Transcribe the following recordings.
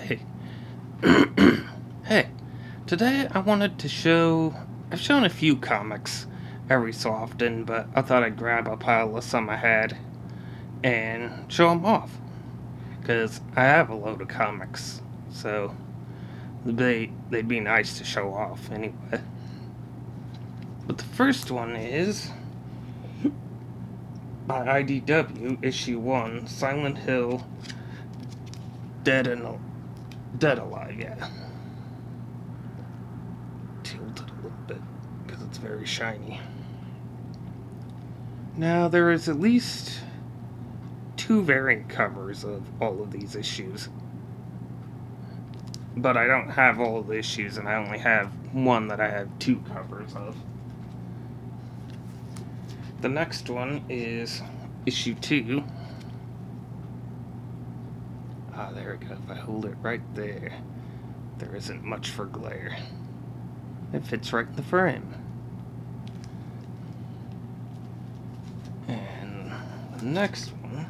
Hey. Hey, today I wanted to show. I've shown a few comics every so often, but I thought I'd grab a pile of some I had and show them off. Because I have a load of comics, so they'd be nice to show off anyway. But the first one is by IDW, issue 1, Silent Hill, Dead Alive, yeah. Tilted a little bit because it's very shiny. Now, there is at least 2 variant covers of all of these issues. But I don't have all of the issues, and I only have one that I have 2 covers of. The next one is issue 2. There we go. If I hold it right there, there isn't much for glare. It fits right in the frame. And the next one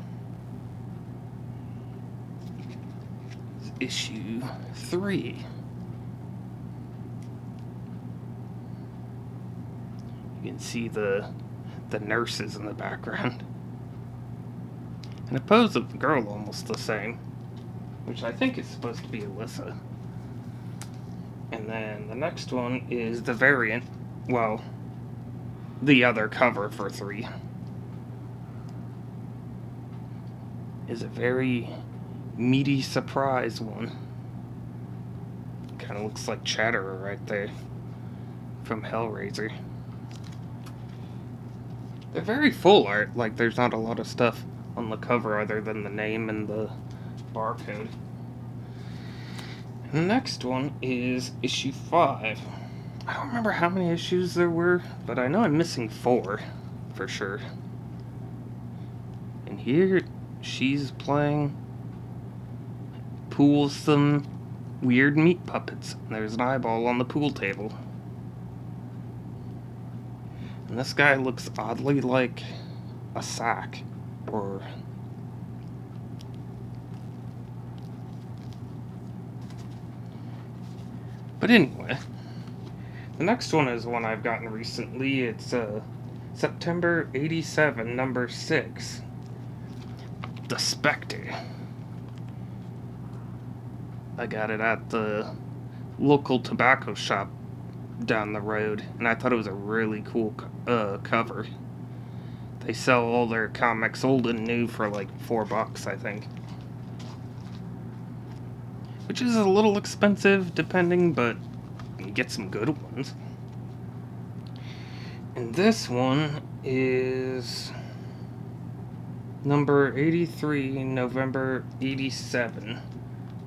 is issue 3. You can see the nurses in the background. And a pose of the girl almost the same, which I think is supposed to be Alyssa. And then the next one is the variant, well, the other cover for 3. Is a very meaty surprise one. Kind of looks like Chatterer right there from Hellraiser. They're very full art, like there's not a lot of stuff on the cover other than the name and the barcode. And the next one is issue 5. I don't remember how many issues there were, but I know I'm missing 4 for sure. And here she's playing pool some weird meat puppets. There's an eyeball on the pool table. And this guy looks oddly like a sack, or... But anyway, the next one is one I've gotten recently. It's September 87, number 6. The Spectre. I got it at the local tobacco shop down the road, and I thought it was a really cool cover. They sell all their comics, old and new, for like $4, I think. Which is a little expensive, depending, but you get some good ones. And this one is number 83, November 87.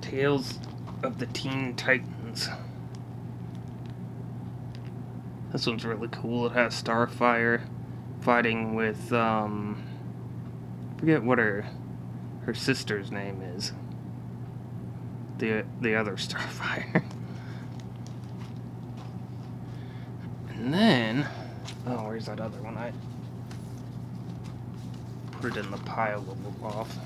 Tales of the Teen Titans. This one's really cool. It has Starfire fighting with, forget what her sister's name is. The other Starfire. And then, where's that other one? I put it in the pile a little off.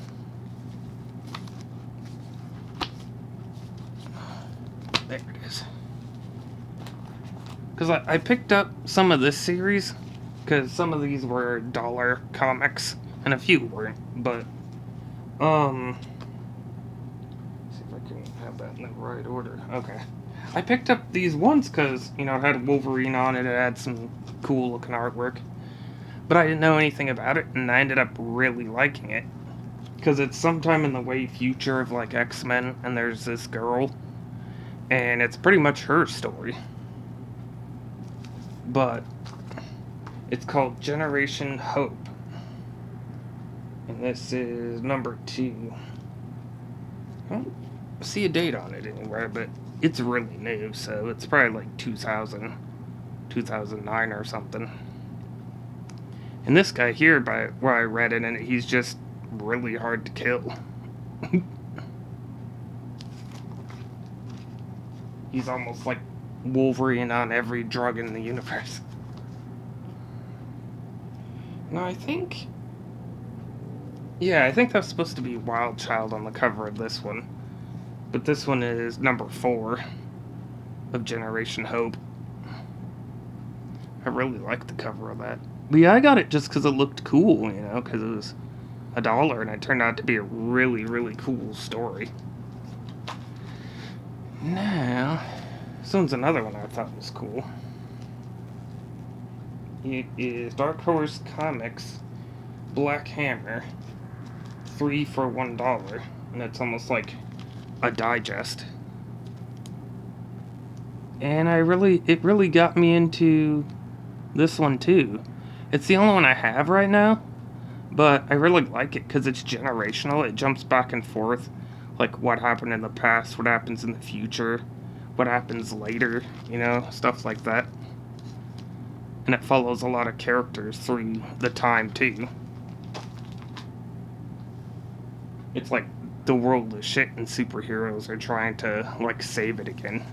There it is. Because I picked up some of this series, because some of these were dollar comics, and a few weren't, but, see if I can have that in the right order. Okay. I picked up these ones because, it had Wolverine on it, it had some cool looking artwork, but I didn't know anything about it, and I ended up really liking it, because it's sometime in the way future of, like, X-Men, and there's this girl, and it's pretty much her story. But it's called Generation Hope. And this is number 2. I don't see a date on it anywhere, but it's really new, so it's probably like 2009 or something. And this guy here, by where I read it, and he's just really hard to kill. He's almost like Wolverine on every drug in the universe. No, I think that's supposed to be Wild Child on the cover of this one. But this one is number 4 of Generation Hope. I really like the cover of that. But yeah, I got it just because it looked cool, because it was $1 and it turned out to be a really, really cool story. Now, this one's another one I thought was cool. It is Dark Horse Comics Black Hammer, 3 for $1, and it's almost like a digest. And it really got me into this one too. It's the only one I have right now, but I really like it because it's generational. It jumps back and forth, like what happened in the past, what happens in the future, what happens later, stuff like that. And it follows a lot of characters through the time too. It's like the world is shit and superheroes are trying to save it again.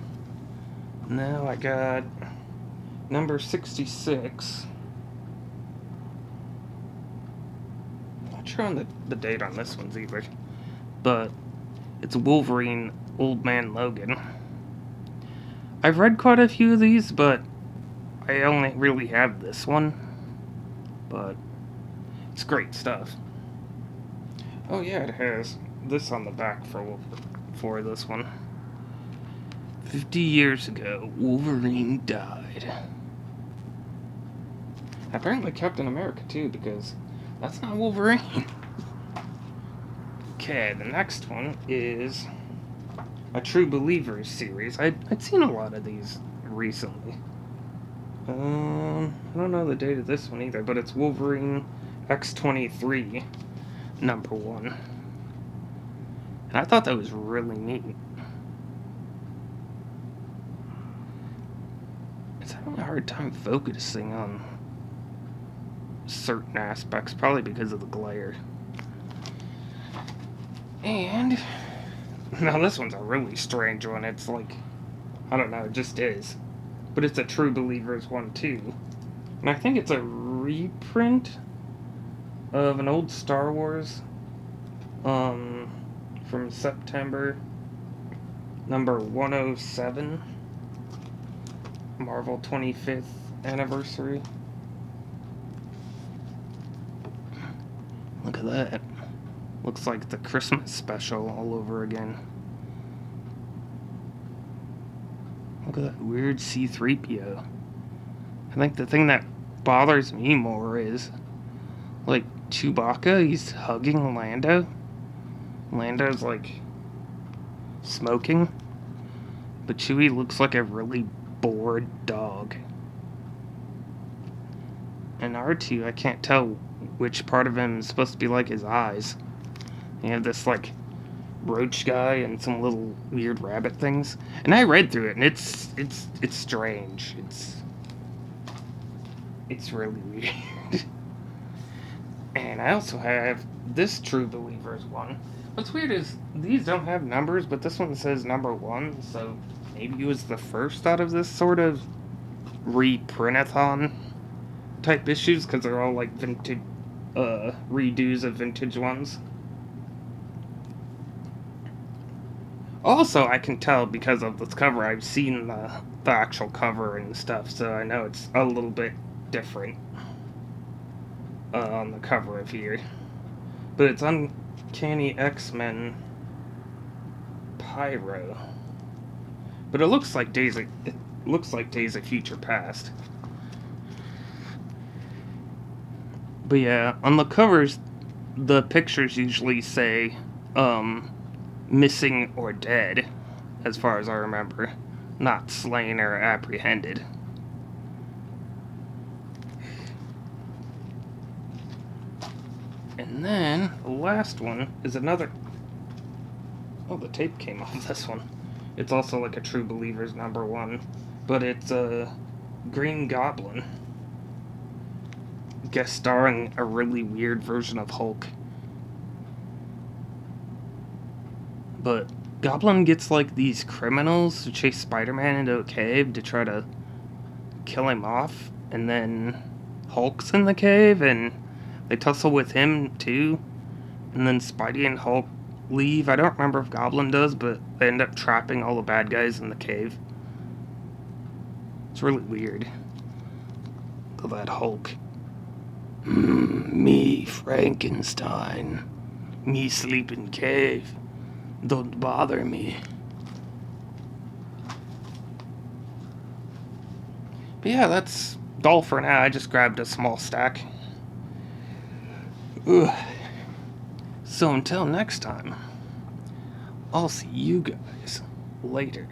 Now I got number 66. Not sure on the date on this one's either, but it's Wolverine Old Man Logan. I've read quite a few of these, but I only really have this one. But it's great stuff. Oh yeah, it has this on the back for this one. 50 years ago, Wolverine died. Apparently Captain America too, because that's not Wolverine. Okay, the next one is a True Believers series. I'd seen a lot of these recently. I don't know the date of this one either, but it's Wolverine X-23, number 1. And I thought that was really neat. It's having a hard time focusing on certain aspects, probably because of the glare. And now this one's a really strange one. It's like, I don't know, it just is. But it's a True Believers one too. And I think it's a reprint of an old Star Wars from September, number 107, Marvel 25th anniversary. Look at that. Looks like the Christmas special all over again. Look at that weird C-3PO. I think the thing that bothers me more is, Chewbacca, he's hugging Lando. Lando's, smoking. But Chewie looks like a really bored dog. And R2, I can't tell which part of him is supposed to be his eyes. You have this, roach guy and some little weird rabbit things. And I read through it, and it's strange. It's really weird. And I also have this True Believers one. What's weird is these don't have numbers, but this one says number 1, so maybe it was the first out of this sort of reprint-a-thon type issues, because they're all vintage redos of vintage ones. Also, I can tell because of this cover, I've seen the actual cover and stuff, so I know it's a little bit different on the cover of here. But it's Uncanny X-Men Pyro. But it looks like Days of Future Past. But yeah, on the covers, the pictures usually say, missing or dead, as far as I remember, not slain or apprehended. And then, the last one is another... Oh, the tape came off this one. It's also a True Believers number 1, but it's a Green Goblin, guest starring a really weird version of Hulk. But Goblin gets these criminals to chase Spider-Man into a cave to try to kill him off, and then Hulk's in the cave and they tussle with him too, and then Spidey and Hulk leave. I don't remember if Goblin does, but they end up trapping all the bad guys in the cave. It's really weird. Look at that Hulk. Me, Frankenstein. Me sleep in cave. Don't bother me. But yeah, that's all for now. I just grabbed a small stack. Ugh. So until next time, I'll see you guys later.